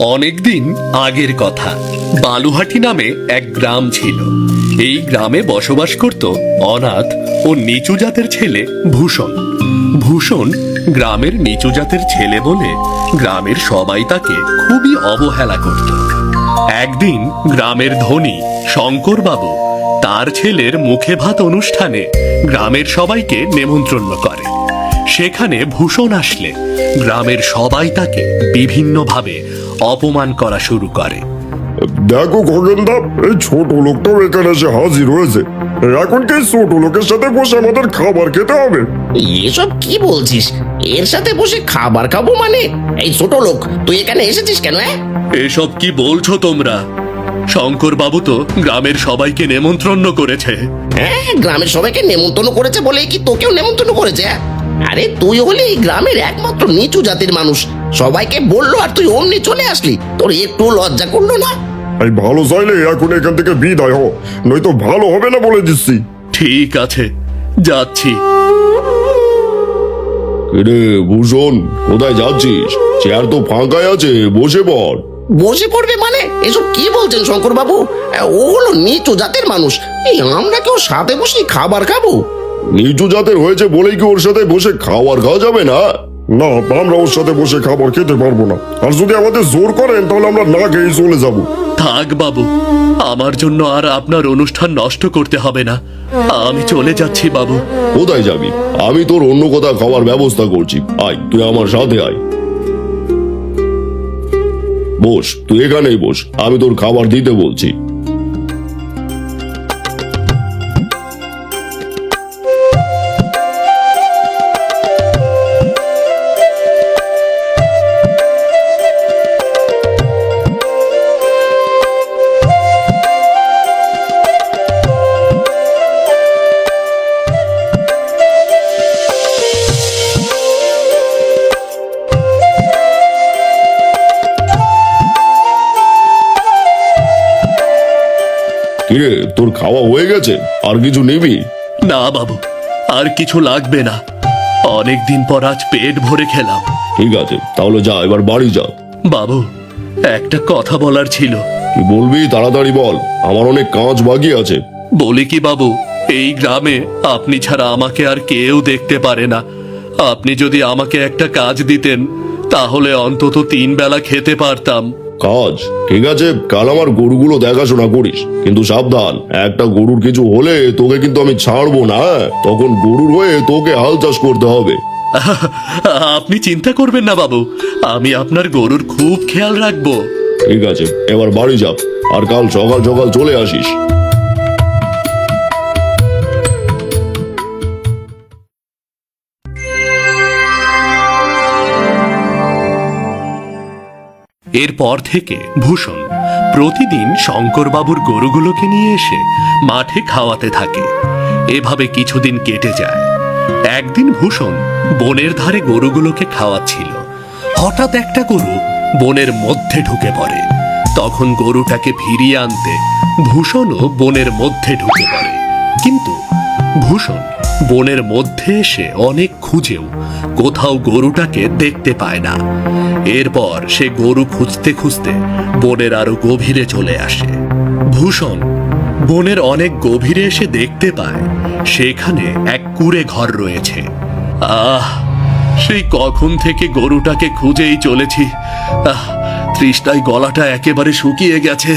অনেকদিন আগের কথা। বালুহাটি নামে এক গ্রাম ছিল। এই গ্রামে বসবাস করত অনাথ ও নিচু জাতের ছেলে ভূষণ। ভূষণ গ্রামের নিচু জাতের ছেলে বলে গ্রামের সবাই তাকে খুবই অবহেলা করত। একদিন গ্রামের ধনী শঙ্করবাবু তার ছেলের মুখে ভাত অনুষ্ঠানে গ্রামের সবাইকে নেমন্ত্রণ করে। সেখানে ভূষণ আসলে গ্রামের সবাই তাকে বিভিন্নভাবে অপমান করা শুরু করে। দেখো খগেনদা, এই ছোট লোকটাও এখানে এসে হাজির হয়েছে। এখন কি ছোট লোকের সাথে বসে আমাদের খাবার খেতে হবে? এসব কি বলছিস? এর সাথে বসে খাবার খাবো মানে? এই ছোট লোক, তুই এখানে এসেছিস কেন? এসব কি বলছো তোমরা? শঙ্কর বাবু তো গ্রামের সবাইকে নেমন্ত্রণ করেছে। হ্যাঁ, গ্রামের সবাইকে নেমন্তন্ন করেছে বলে কি তোকেও নেমন্তন্ন করেছে? আরে তুই হলি এই গ্রামের একমাত্র নিচু জাতির মানুষ। সবাইকে বললো আর তুই অমনি চলে আসলি। তোর একটু লজ্জা করলো না? এই ভালো চাইলে এখন এখান থেকে বিদায় হ, নয়তো ভালো হবে না বলে দিচ্ছি। ঠিক আছে, যাচ্ছি। রে ভূষণ, কোথায় যাচ্ছিস? চেয়ার তো ফাঁকাই আছে, বসে পড়। বসে পড়বে মানে? এসব কি বলছেন শঙ্কর বাবু? ও হলো নিচু জাতের মানুষ। এই আমরা কেউ সাথে বসে খাবার খাবো? নিচু জাতের হয়েছে বলেই কি ওর সাথে বসে খাওয়ার খাওয়া যাবে না? না, আমরা ওর সাথে বসে খাবার খেতে পারবো না। আর যদি আমাদের জোর করেন তাহলে আমরা না খেয়ে চলে যাব। থাক বাবু, আমার জন্য আর আপনার অনুষ্ঠান নষ্ট করতে হবে না। আমি চলে যাচ্ছি বাবু। কোথায় যাবি? আমি তোর অন্য কোথাও খাওয়ার ব্যবস্থা করছি। আয়, তুই আমার সাথে আয়। বস, তুই এখানেই বস, আমি তোর খাবার দিতে বলছি। কিরে, তোর খাওয়া হয়ে গেছে? আর কিছু নিবি? না বাবু, আর কিছু লাগবে না। অনেকদিন পর আজ পেট ভরে খেলাম। ঠিক আছে, তাহলে যা, এবার বাড়ি যা। বাবু, একটা কথা বলার ছিল। কি বলবি? তাড়াতাড়ি বল, আমার অনেক কাজ বাকি আছে। বলি কি বাবু, এই গ্রামে আপনি ছাড়া আমাকে আর কেউ দেখতে পারে না। আপনি যদি আমাকে একটা কাজ দিতেন তাহলে অন্তত 3 বেলা খেতে পারতাম। কাজ? ঠিক আছে, কাল আমার গরুগুলো দেখাশোনা করিস, কিন্তু সাবধান, একটা গরুর কিছু হলে তোকে কিন্তু আমি ছাড়বো না। তখন গরুর হয়ে তোকে হাল চাষ করতে হবে। আপনি চিন্তা করবেন না বাবু, আমি আপনার গরুর খুব খেয়াল রাখবো। ঠিক আছে, এবার বাড়ি যা, আর কাল সকাল সকাল চলে আসিস। এরপর থেকে ভূষণ প্রতিদিন শঙ্করবাবুর গরুগুলোকে নিয়ে এসে মাঠে খাওয়াতে থাকে। এভাবে কিছুদিন কেটে যায়। একদিন ভূষণ বনের ধারে গরুগুলোকে খাওয়াচ্ছিল। হঠাৎ একটা গরু বনের মধ্যে ঢুকে পড়ে। তখন গরুটাকে ফিরিয়ে আনতে ভূষণও বনের মধ্যে ঢুকে পড়ে। কিন্তু ভূষণ বনের মধ্যে এসে অনেক খুঁজেও কোথাও গরুটাকে দেখতে পায় না। এরপর সে গরু খুঁজতে খুঁজতে বনের আরো গভীরে চলে আসে। ভূষণ বনের অনেক গভীরে এসে দেখতে পায় সেখানে এক কুঁড়ে ঘর রয়েছে। আহ, সেই কখন থেকে গরুটাকে খুঁজেই চলেছি। তৃষ্ণায় গলাটা একেবারে শুকিয়ে গেছে।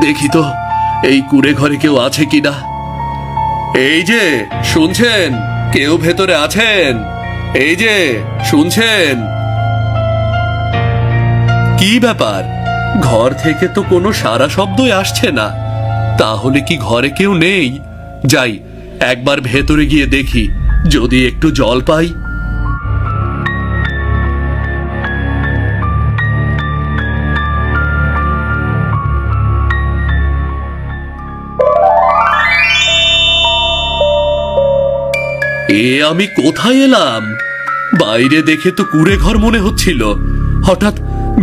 দেখি তো এই কুঁড়ে ঘরে কেউ আছে কিনা। এই যে শুনছেন, কেউ ভেতরে আছেন? এই যে শুনছেন? কি ব্যাপার, ঘর থেকে তো কোনো সারা শব্দই আসছে না। তাহলে কি ঘরে কেউ নেই? যাই, একবার ভেতরে গিয়ে দেখি, যদি একটু জল পাই। এ আমি কোথায় এলাম? বাইরে দেখে তো কুঁড়ে ঘর মনে হচ্ছিল, হঠাৎ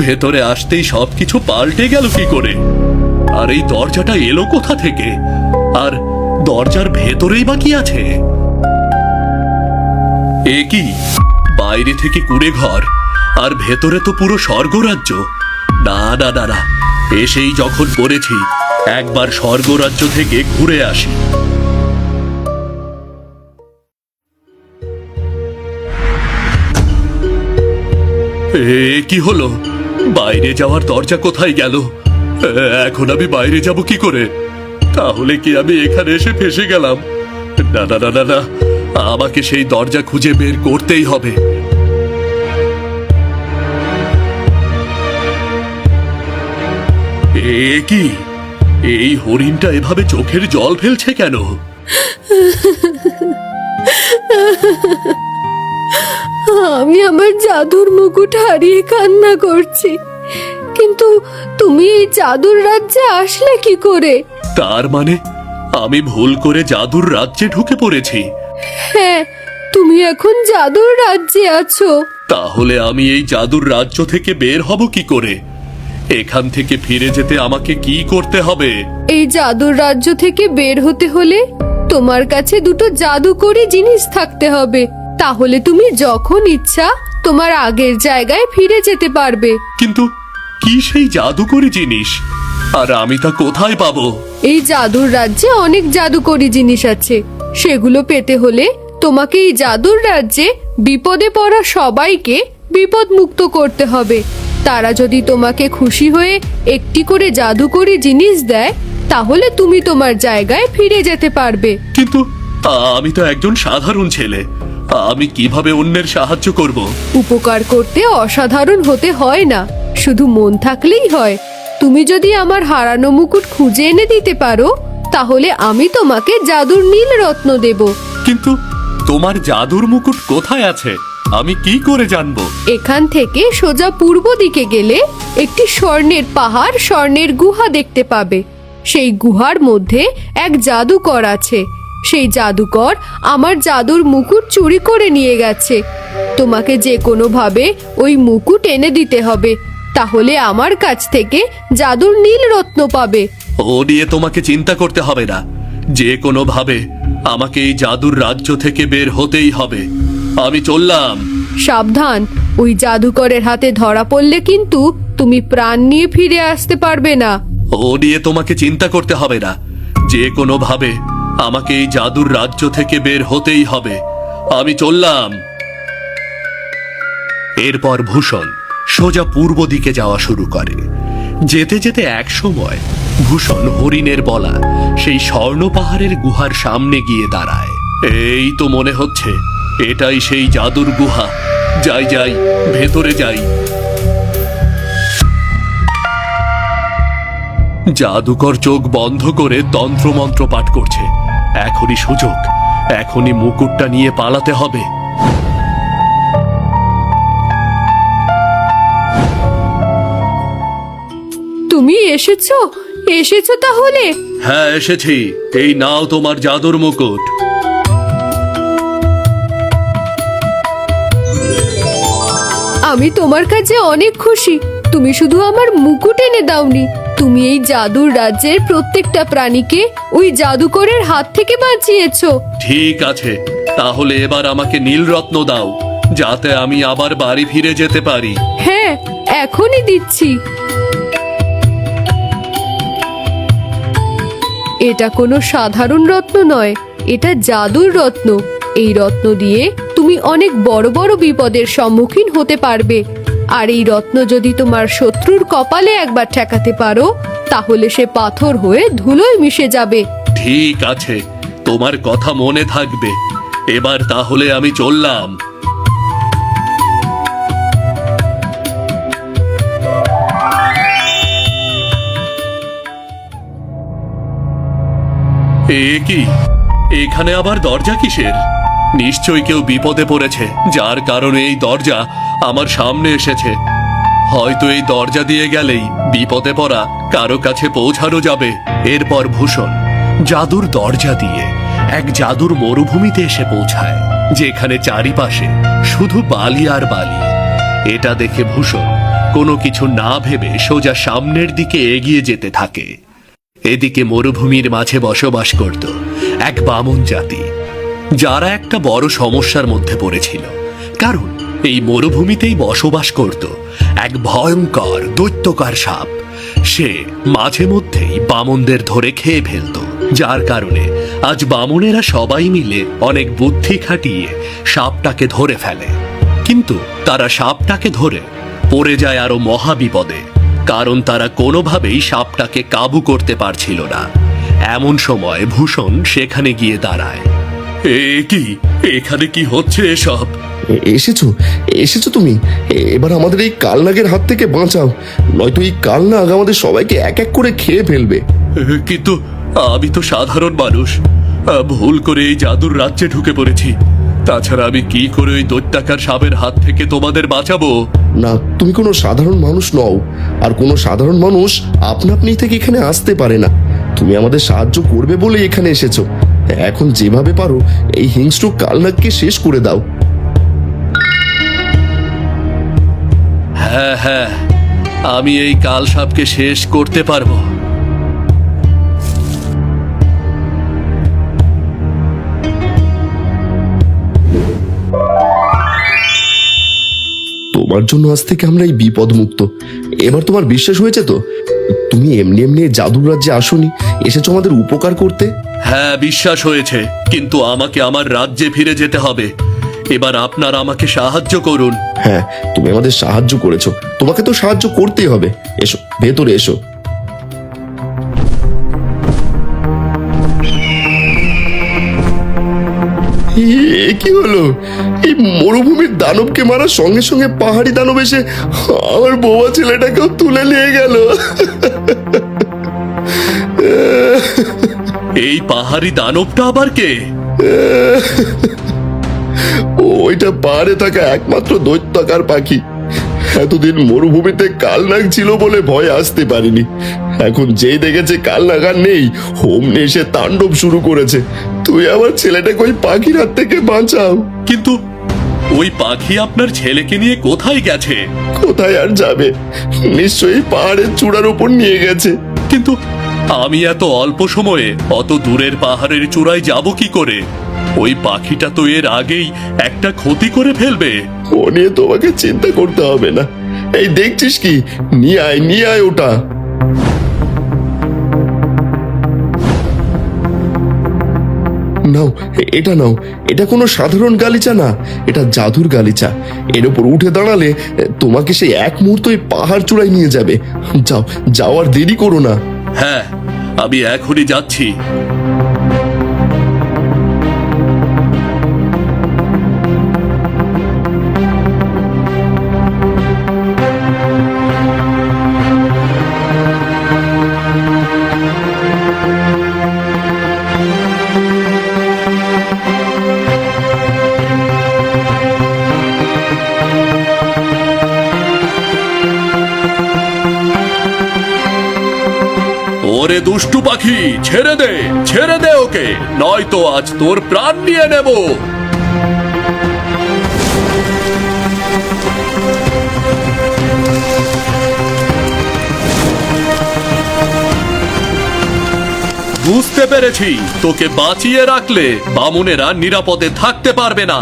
ভেতরে আসতেই সবকিছু পাল্টে গেল কি করে? আর এই দরজাটা এলো কোথা থেকে? আর দরজার ভেতরেই বা কি আছে? এ কি, বাইরে থেকে কুঁড়ে ঘর আর ভেতরে তো পুরো স্বর্গরাজ্য। না না না না, এসেই যখন পড়েছি একবার স্বর্গরাজ্য থেকে ঘুরে আসি। এ কি হলো? বাইরে যাওয়ার দরজা কোথায় গেল? এখন আমি বাইরে যাব কি করে? তাহলে কি আমি এখানে এসে ফেসে গেলাম? না না না না না, আমাকে সেই দরজা খুঁজে বের করতেই হবে। এ কি? এই হরিণটা এভাবে চোখের জল ফেলছে কেন? আমি আমার জাদুর মুকুট হারিয়ে কান্না করছি, কিন্তু তুমি এই জাদুর রাজ্যে আসলে কি করে? তার মানে আমি ভুল করে জাদুর রাজ্যে ঢুকে পড়েছি। হ্যাঁ, তুমি এখন জাদুর রাজ্যে আছো। তাহলে আমি এই জাদুর রাজ্য থেকে বের হব কি করে? এখান থেকে ফিরে যেতে আমাকে কি করতে হবে? এই জাদুর রাজ্য থেকে বের হতে হলে তোমার কাছে দুটো জাদুকরি জিনিস থাকতে হবে, তাহলে তুমি যখন ইচ্ছা তোমার আগের জায়গায় ফিরে যেতে পারবে। কিন্তু কি সেই জাদুকরি জিনিস, আর আমি তা কোথায় পাবো? এই জাদুর রাজ্যে অনেক জাদুকরি জিনিস আছে, সেগুলো পেতে হলে তোমাকে এই জাদুর রাজ্যে বিপদে পড়া সবাইকে বিপদ মুক্ত করতে হবে। তারা যদি তোমাকে খুশি হয়ে একটি করে জাদুকরি জিনিস দেয়, তাহলে তুমি তোমার জায়গায় ফিরে যেতে পারবে। কিন্তু আমি তো একজন সাধারণ ছেলে, আমি কিভাবে অন্যের সাহায্য করব? উপকার করতে অসাধারণ হতে হয় না, শুধু মন থাকলেই হয়। তুমি যদি আমার হারানো মুকুট খুঁজে এনে দিতে পারো, তাহলে আমি তোমাকে জাদুর নীল রত্ন দেব। কিন্তু তোমার জাদুর মুকুট কোথায় আছে আমি কি করে জানবো? এখান থেকে সোজা পূর্ব দিকে গেলে একটি স্বর্ণের পাহাড়, স্বর্ণের গুহা দেখতে পাবে। সেই গুহার মধ্যে এক জাদুকর আছে। সেই জাদুকর আমার জাদুর মুকুট চুরি করে নিয়ে গেছে। তোমাকে যে কোনো ভাবে ওই মুকুট এনে দিতে হবে, তাহলে আমার কাছ থেকে জাদুর নীল রত্ন পাবে। ও নিয়ে তোমাকে চিন্তা করতে হবে না, যে কোনো ভাবে আমাকে এই জাদুর রাজ্য থেকে বের হতেই হবে। আমি চললাম। সাবধান, ওই জাদুকরের হাতে ধরা পড়লে কিন্তু তুমি প্রাণ নিয়ে ফিরে আসতে পারবে না। ও নিয়ে তোমাকে চিন্তা করতে হবে না, যে কোনো ভাবে আমাকে এই জাদুর রাজ্য থেকে বের হতেই হবে। আমি চললাম। এরপর ভূষণ সোজা পূর্ব দিকে যাওয়া শুরু করে। যেতে যেতে এক সময় ভূষণ হরিণের বলা সেই স্বর্ণ পাহাড়ের গুহার সামনে গিয়ে দাঁড়ায়। এই তো মনে হচ্ছে এটাই সেই জাদুর গুহা। যাই যাই, ভেতরে যাই। জাদুকর চোখ বন্ধ করে তন্ত্রমন্ত্র পাঠ করছে। এখনই সুযোগ, এখনই মুকুটটা নিয়ে পালাতে হবে। তুমি এসেছো এসেছো তাহলে? হ্যাঁ এসেছি, এই নাও তোমার জাদুর মুকুট। আমি তোমার কাছে অনেক খুশি। তুমি শুধু আমার মুকুট এনে দাওনি, তুমি এই জাদুর রাজ্যের প্রত্যেকটা প্রাণীকে ওই জাদুকরের হাত থেকে বাঁচিয়েছো। ঠিক আছে, তাহলে এবার আমাকে নীলরত্ন দাও, যাতে আমি আবার বাড়ি ফিরে যেতে পারি। হ্যাঁ, এখনই দিচ্ছি। এটা কোনো সাধারণ রত্ন নয়, এটা জাদুর রত্ন। এই রত্ন দিয়ে তুমি অনেক বড় বড় বিপদের সম্মুখীন হতে পারবে। আর এই রত্ন যদি তোমার শত্রুর কপালে একবার ঠেকাতে পারো, তাহলে সে পাথর হয়ে ধুলোয় মিশে যাবে। ঠিক আছে, তোমার কথা মনে থাকবে। এবার তাহলে আমি চললাম। এ কি? এখানে আবার দরজা কিসের? নিশ্চয়ই কেউ বিপদে পড়েছে, যার কারণে এই দরজা আমার সামনে এসেছে। হয়তো এই দরজা দিয়ে গেলেই বিপদে পড়া কারো কাছে পৌঁছানো যাবে। এরপর ভূষণ জাদুর দরজা দিয়ে এক জাদুর মরুভূমিতে এসে পৌঁছায়, যেখানে চারিপাশে শুধু বালি আর বালি। এটা দেখে ভূষণ কোনো কিছু না ভেবে সোজা সামনের দিকে এগিয়ে যেতে থাকে। এদিকে মরুভূমির মাঝে বসবাস করত এক বামন জাতি, যারা একটা বড় সমস্যার মধ্যে পড়েছিল। কারণ এই মরুভূমিতেই বসবাস করত এক ভয়ঙ্কর দৈত্যকার সাপ। সে মাঝে মধ্যেই বামনদের ধরে খেয়ে ফেলত, যার কারণে আজ বামনেরা সবাই মিলে অনেক বুদ্ধি খাটিয়ে সাপটাকে ধরে ফেলে। কিন্তু তারা সাপটাকে ধরে পড়ে যায় আরো মহাবিপদে, কারণ তারা কোনোভাবেই সাপটাকে কাবু করতে পারছিল না। এমন সময় ভূষণ সেখানে গিয়ে দাঁড়ায়। কি এখানে কি হচ্ছে এসব? এসেছো এসেছো তুমি, এবার আমাদের এই কালনাগের হাত থেকে বাঁচাও, নয়তো এই কালনাগ আমাদের সবাইকে এক এক করে খেয়ে ফেলবে। কিন্তু আমি তো সাধারণ মানুষ, ভুল করে এই জাদুর রাজ্যে ঢুকে পড়েছি। তাছাড়া আমি কি করে ওই দৈত্যাকার সাপের হাত থেকে তোমাদের বাঁচাবো? না, তুমি কোনো সাধারণ মানুষ নও, আর কোনো সাধারণ মানুষ আপনা আপনি থেকে এখানে আসতে পারে না। তুমি আমাদের সাহায্য করবে বলে এখানে এসেছো। এখন যেভাবে পারো এই হিংস্র কালনাগকে শেষ করে দাও। হ্যাঁ হ্যাঁ, আমি এই কাল সাপকে শেষ করতে পারবো। তোমার জন্য আজ থেকে আমরা এই বিপদ মুক্ত। এবার তোমার বিশ্বাস হয়েছে তো? তুমি এমনি এমনি এই জাদুর রাজ্যে আসোনি, এসেছো আমাদের উপকার করতে। হ্যাঁ, বিশ্বাস হয়েছে, কিন্তু আমাকে আমার রাজ্যে ফিরে যেতে হবে। এবার আপনারা আমাকে সাহায্য করুন। হ্যাঁ, তুমি আমাদের সাহায্য করেছো, তোমাকে তো সাহায্য করতেই হবে। এসো, ভেতরে এসো। কি হলো? এই মরুভূমির দানবকে মারার সঙ্গে সঙ্গে পাহাড়ি দানব এসে আমার বৌমা ছেলেটাকেও তুলে নিয়ে গেল। এই পাহাড়ি দানবটা আবার কে? ওইটা পাহাড়ে থাকা একমাত্র দৈত্যাকার পাখি। এতদিন মরুভূমিতে কালনাগ ছিল বলে ভয় আসতে পারিনি। এখন যেই দেখেছে কালনাগ আর নেই, হোমনে এসে তাণ্ডব শুরু করেছে। তুই আমার ছেলেটাকে ওই পাখির হাত থেকে বাঁচাও। কিন্তু ওই পাখি আপনার ছেলেকে নিয়ে কোথায় গেছে? কোথায় আর যাবে? নিশ্চয়ই পাহাড়ের চূড়ার উপর নিয়ে গেছে। কিন্তু আমি এত অল্প সময়ে অত দূরের পাহাড়ের চূড়ায় যাব কি করে? ওই পাখিটা তো এর আগেই একটা ক্ষতি করে ফেলবে। ও নিয়ে তোমাকে চিন্তা করতে হবে না। এই দেখছিস কি, নিয়ে আয় ওটা। নাও, এটা নাও। এটা কোনো সাধারণ গালিচা না, এটা জাদুর গালিচা। এর উপর উঠে দাঁড়ালে তোমাকে সেই এক মুহূর্তে পাহাড় চূড়ায় নিয়ে যাবে। যাও, যাওয়ার দেরি করো না। হ্যাঁ, আমি এখনই যাচ্ছি। ওরে দুষ্টু পাখি, ছেড়ে দে ওকে, নয়তো আজ তোর প্রাণ নিয়ে নেব। বুঝতে পেরেছি, তোকে বাঁচিয়ে রাখলে বামুনেরা নিরাপদে থাকতে পারবে না।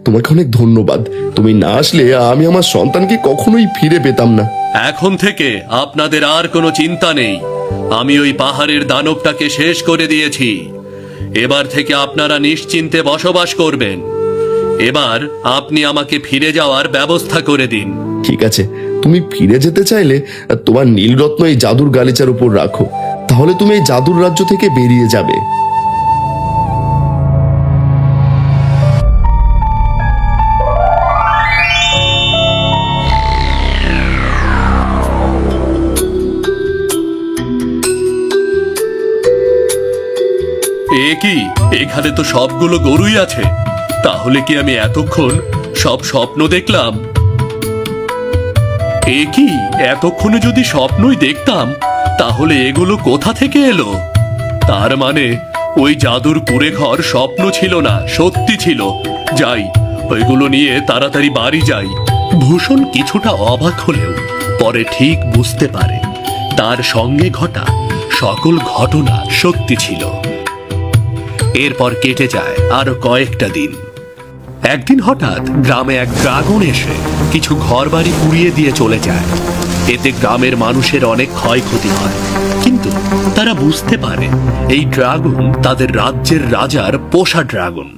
তোমাকে অনেক ধন্যবাদ। তুমি না আসলে আমি আমার সন্তানকে কখনোই ফিরে পেতাম না। এখন থেকে আপনাদের আর কোনো চিন্তা নেই। আমি ওই পাহাড়ের দানবটাকে শেষ করে দিয়েছি। এবার থেকে আপনারা নিশ্চিন্তে বসবাস করবেন। এবার আপনি আমাকে ফিরে যাওয়ার ব্যবস্থা করে দিন। ঠিক আছে, তুমি ফিরে যেতে চাইলে তোমার নীলরত্ন এই জাদুর গালিচার উপর রাখো, তাহলে তুমি এই জাদুর রাজ্য থেকে বেরিয়ে যাবে। এ কি, এখানে তো সবগুলো গরুই আছে। তাহলে কি আমি এতক্ষণ সব স্বপ্ন দেখলাম? এ কি, এতক্ষণে যদি স্বপ্নই দেখতাম তাহলে এগুলো কোথা থেকে এলো? তার মানে ওই জাদুর কুঁড়ে ঘর স্বপ্ন ছিল না, সত্যি ছিল। যাই, ওইগুলো নিয়ে তাড়াতাড়ি বাড়ি যাই। ভূষণ কিছুটা অবাক হলেও পরে ঠিক বুঝতে পারে তার সঙ্গে ঘটা সকল ঘটনা সত্যি ছিল। এরপর কেটে যায় আরো কয়েকটা দিন। একদিন হঠাৎ গ্রামে এক ড্রাগন এসে কিছু ঘরবাড়ি পুড়িয়ে দিয়ে চলে যায়। এতে গ্রামের মানুষের অনেক ক্ষয়ক্ষতি হয়, কিন্তু তারা বুঝতে পারে এই ড্রাগন তাদের রাজ্যের রাজার পোষা ড্রাগন।